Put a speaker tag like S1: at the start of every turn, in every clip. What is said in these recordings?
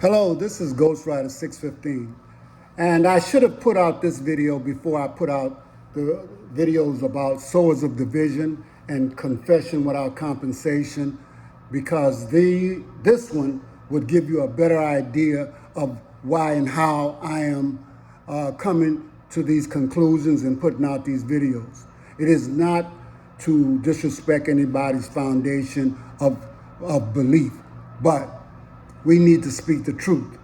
S1: Hello, this is Ghostwriter 615, and I should have put out this video before I put out the videos about sowers of division and confession without compensation, because this one would give you a better idea of why and how I am coming to these conclusions and putting out these videos. It is not to disrespect anybody's foundation of belief, but we need to speak the truth.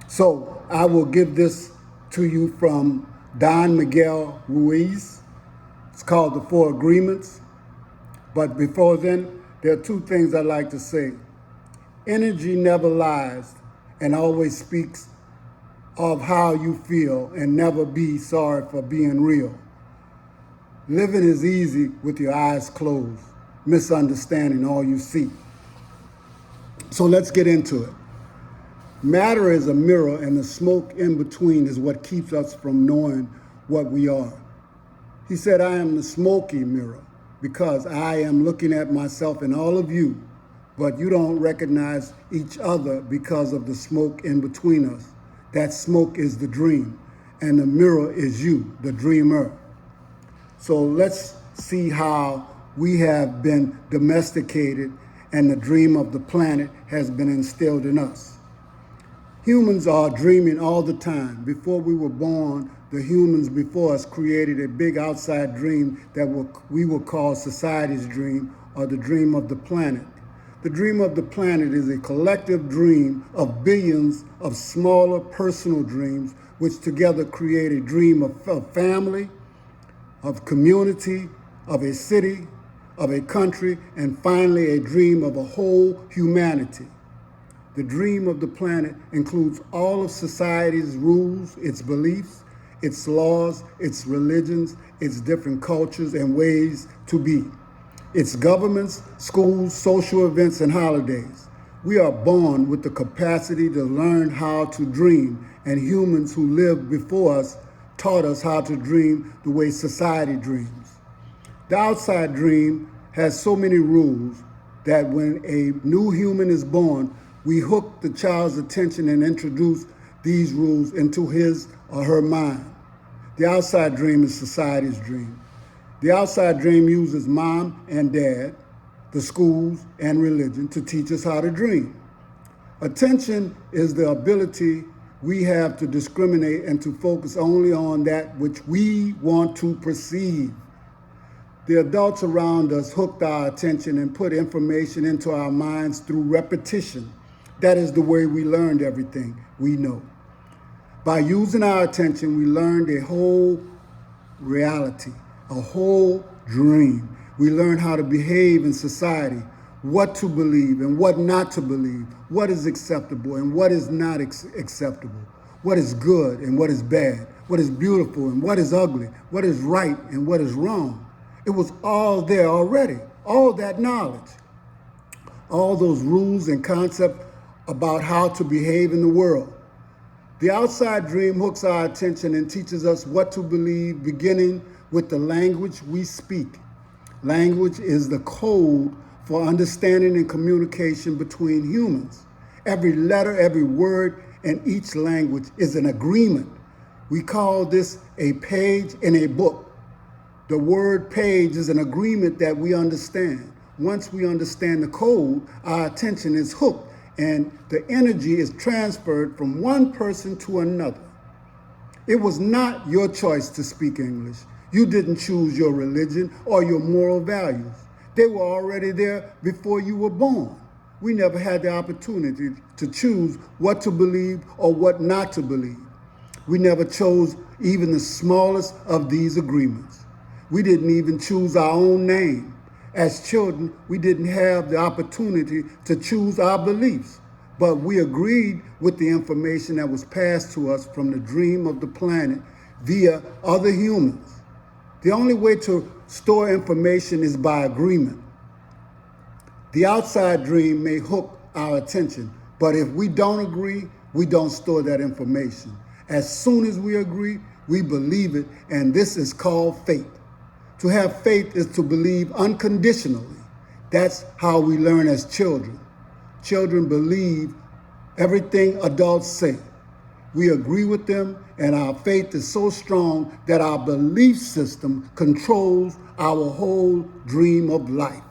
S1: So I will give this to you from Don Miguel Ruiz. It's called The Four Agreements. But before then, there are two things I'd like to say. Energy never lies and always speaks of how you feel and never be sorry for being real. Living is easy with your eyes closed, misunderstanding all you see. So let's get into it. Matter is a mirror, and the smoke in between is what keeps us from knowing what we are. He said, I am the smoky mirror because I am looking at myself and all of you, but you don't recognize each other because of the smoke in between us. That smoke is the dream, and the mirror is you, the dreamer. So let's see how we have been domesticated and the dream of the planet has been instilled in us. Humans are dreaming all the time. Before we were born, the humans before us created a big outside dream that we will call society's dream, or the dream of the planet. The dream of the planet is a collective dream of billions of smaller personal dreams, which together create a dream of family, of community, of a city, of a country, and finally a dream of a whole humanity. The dream of the planet includes all of society's rules, its beliefs, its laws, its religions, its different cultures and ways to be, its governments, schools, social events, and holidays. We are born with the capacity to learn how to dream, and humans who lived before us taught us how to dream the way society dreams. The outside dream has so many rules that when a new human is born, we hook the child's attention and introduce these rules into his or her mind. The outside dream is society's dream. The outside dream uses mom and dad, the schools, and religion to teach us how to dream. Attention is the ability we have to discriminate and to focus only on that which we want to perceive. The adults around us hooked our attention and put information into our minds through repetition. That is the way we learned everything we know. By using our attention, we learned a whole reality, a whole dream. We learned how to behave in society, what to believe and what not to believe, what is acceptable and what is not acceptable, what is good and what is bad, what is beautiful and what is ugly, what is right and what is wrong. It was all there already, all that knowledge, all those rules and concepts about how to behave in the world. The outside dream hooks our attention and teaches us what to believe, beginning with the language we speak. Language is the code for understanding and communication between humans. Every letter, every word in each language is an agreement. We call this a page in a book. The word page is an agreement that we understand. Once we understand the code, our attention is hooked and the energy is transferred from one person to another. It was not your choice to speak English. You didn't choose your religion or your moral values. They were already there before you were born. We never had the opportunity to choose what to believe or what not to believe. We never chose even the smallest of these agreements. We didn't even choose our own name. As children, we didn't have the opportunity to choose our beliefs, but we agreed with the information that was passed to us from the dream of the planet via other humans. The only way to store information is by agreement. The outside dream may hook our attention, but if we don't agree, we don't store that information. As soon as we agree, we believe it, and this is called faith. To have faith is to believe unconditionally. That's how we learn as children. Children believe Everything adults say, we agree with them, and our faith is so strong that our belief system controls our whole dream of life.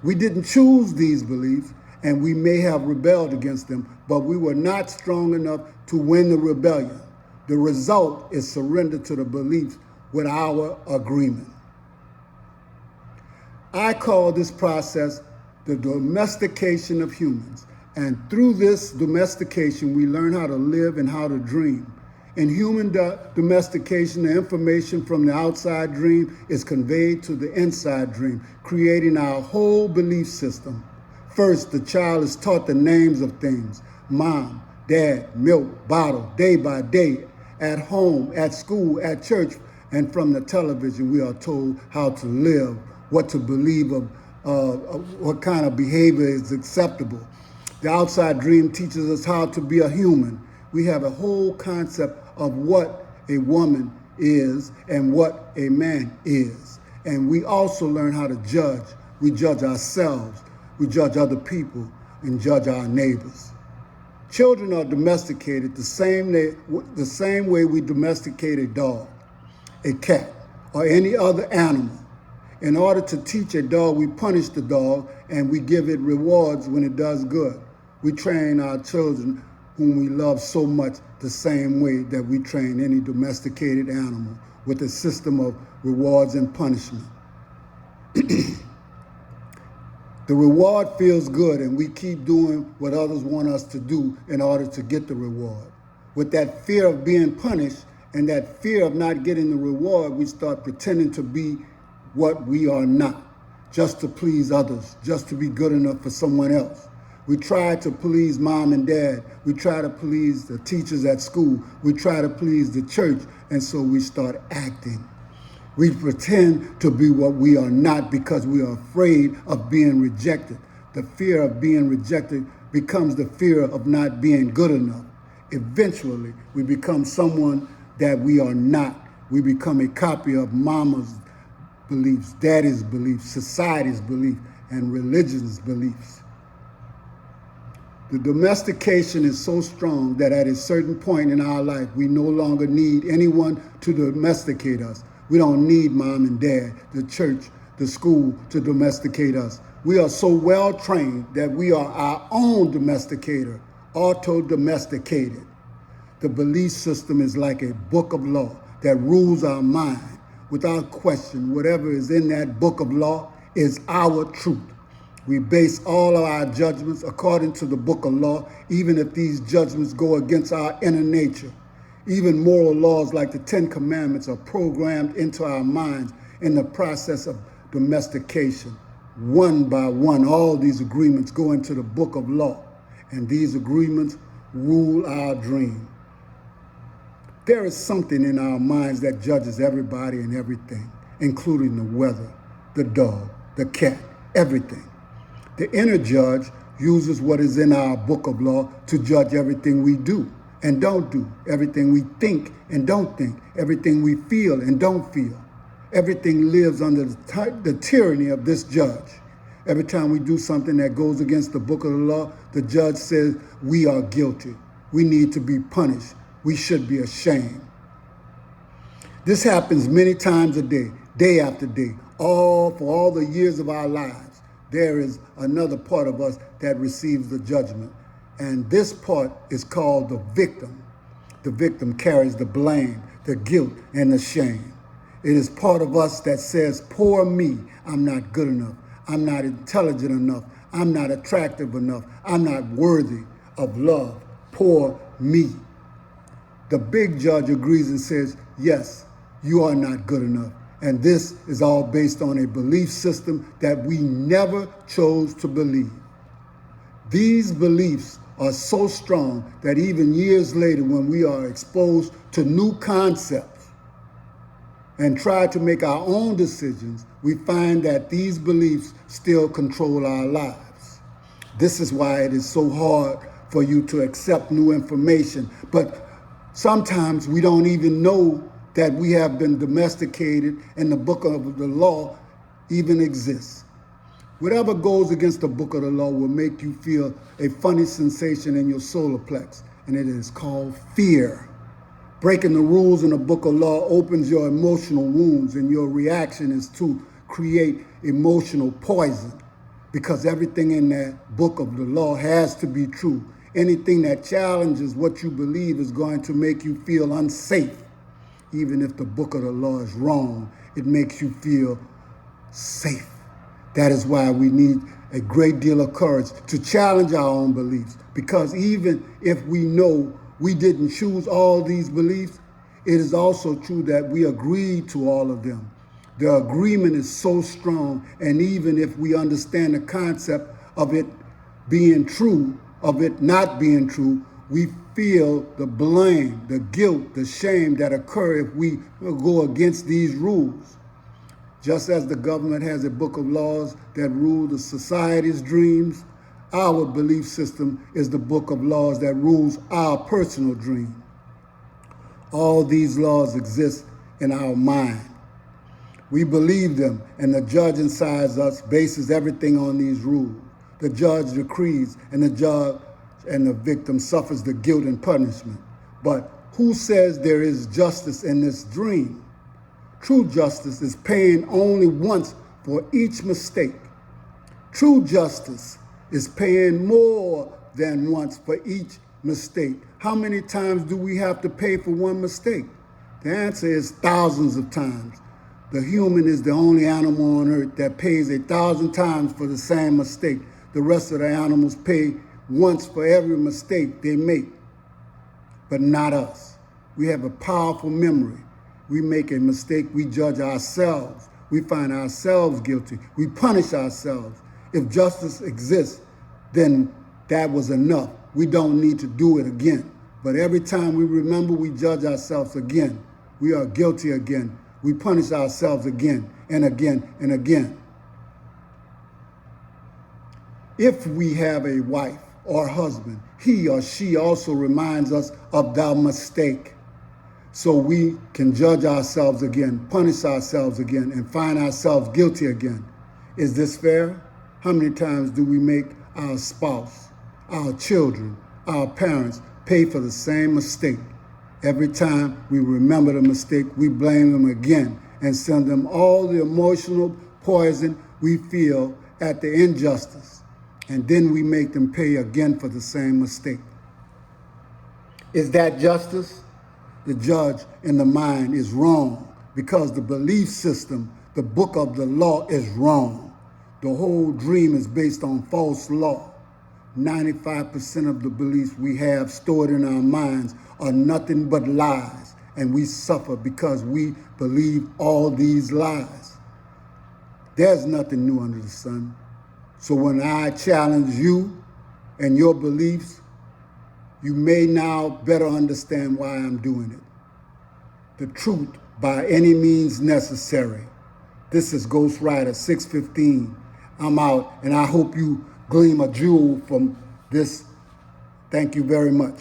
S1: We didn't choose these beliefs, and we may have rebelled against them, but we were not strong enough to win the rebellion. The result is surrender to the beliefs with our agreement. I call this process the domestication of humans. And through this domestication, we learn how to live and how to dream. In human domestication, the information from the outside dream is conveyed to the inside dream, creating our whole belief system. First, the child is taught the names of things: mom, dad, milk, bottle, day by day, at home, at school, at church, and from the television, we are told how to live, what to believe of, what kind of behavior is acceptable. The outside dream teaches us how to be a human. We have a whole concept of what a woman is and what a man is. And we also learn how to judge. We judge ourselves, we judge other people, and judge our neighbors. Children are domesticated the same way we domesticate a dog, a cat, or any other animal. In order to teach a dog, we punish the dog and we give it rewards when it does good. We train our children, whom we love so much, the same way that we train any domesticated animal, with a system of rewards and punishment. The reward feels good, and we keep doing what others want us to do in order to get the reward. With that fear of being punished and that fear of not getting the reward, we start pretending to be what we are not, just to please others, just to be good enough for someone else. We try to please mom and dad. We try to please the teachers at school. We try to please the church, and so we start acting. We pretend to be what we are not because we are afraid of being rejected. The fear of being rejected becomes the fear of not being good enough. Eventually, we become someone that we are not. We become a copy of mama's beliefs, daddy's beliefs, society's beliefs, and religion's beliefs. The domestication is so strong that at a certain point in our life, we no longer need anyone to domesticate us. We don't need mom and dad, the church, the school to domesticate us. We are so well trained that we are our own domesticator, auto-domesticated. The belief system is like a book of law that rules our mind. Without question, whatever is in that book of law is our truth. We base all of our judgments according to the book of law, even if these judgments go against our inner nature. Even moral laws like the 10 Commandments are programmed into our minds in the process of domestication. One by one, all these agreements go into the book of law, and these agreements rule our dream. There is something in our minds that judges everybody and everything, including the weather, the dog, the cat, everything. The inner judge uses what is in our book of law to judge everything we do and don't do, everything we think and don't think, everything we feel and don't feel. Everything lives under the tyranny of this judge. Every time we do something that goes against the book of the law, the judge says we are guilty. We need to be punished. We should be ashamed. This happens many times a day, day after day, for all the years of our lives. There is another part of us that receives the judgment. And this part is called the victim. The victim carries the blame, the guilt, and the shame. It is part of us that says, poor me, I'm not good enough. I'm not intelligent enough. I'm not attractive enough. I'm not worthy of love. Poor me. The big judge agrees and says, yes, you are not good enough. And this is all based on a belief system that we never chose to believe. These beliefs are so strong that even years later, when we are exposed to new concepts and try to make our own decisions, we find that these beliefs still control our lives. This is why it is so hard for you to accept new information. But sometimes we don't even know that we have been domesticated and the book of the law even exists. Whatever goes against the book of the law will make you feel a funny sensation in your solar plex, and it is called fear. Breaking the rules in the book of law opens your emotional wounds, and your reaction is to create emotional poison, because everything in that book of the law has to be true. Anything that challenges what you believe is going to make you feel unsafe. Even if the book of the law is wrong, it makes you feel safe. That is why we need a great deal of courage to challenge our own beliefs, because even if we know we didn't choose all these beliefs, it is also true that we agreed to all of them. The agreement is so strong, and even if we understand the concept of it being true, of it not being true, we feel the blame, the guilt, the shame that occur if we go against these rules. Just as the government has a book of laws that rule the society's dreams, our belief system is the book of laws that rules our personal dream. All these laws exist in our mind. We believe them, and the judge inside us bases everything on these rules. The judge decrees, and the judge and the victim suffers the guilt and punishment. But who says there is justice in this dream? True justice is paying only once for each mistake. True justice is paying more than once for each mistake. How many times do we have to pay for one mistake? The answer is thousands of times. The human is the only animal on earth that pays 1,000 times for the same mistake. The rest of the animals pay once for every mistake they make, but not us. We have a powerful memory. We make a mistake, we judge ourselves. We find ourselves guilty. We punish ourselves. If justice exists, then that was enough. We don't need to do it again. But every time we remember, we judge ourselves again. We are guilty again. We punish ourselves again and again and again. If we have a wife or husband, he or she also reminds us of the mistake. So we can judge ourselves again, punish ourselves again, and find ourselves guilty again. Is this fair? How many times do we make our spouse, our children, our parents pay for the same mistake? Every time we remember the mistake, we blame them again and send them all the emotional poison we feel at the injustice. And then we make them pay again for the same mistake. Is that justice? The judge in the mind is wrong, because the belief system, the book of the law, is wrong. The whole dream is based on false law. 95% of the beliefs we have stored in our minds are nothing but lies, and we suffer because we believe all these lies. There's nothing new under the sun. So when I challenge you and your beliefs, you may now better understand why I'm doing it. The truth by any means necessary. This is Ghost Rider 615. I'm out, and I hope you glean a jewel from this. Thank you very much.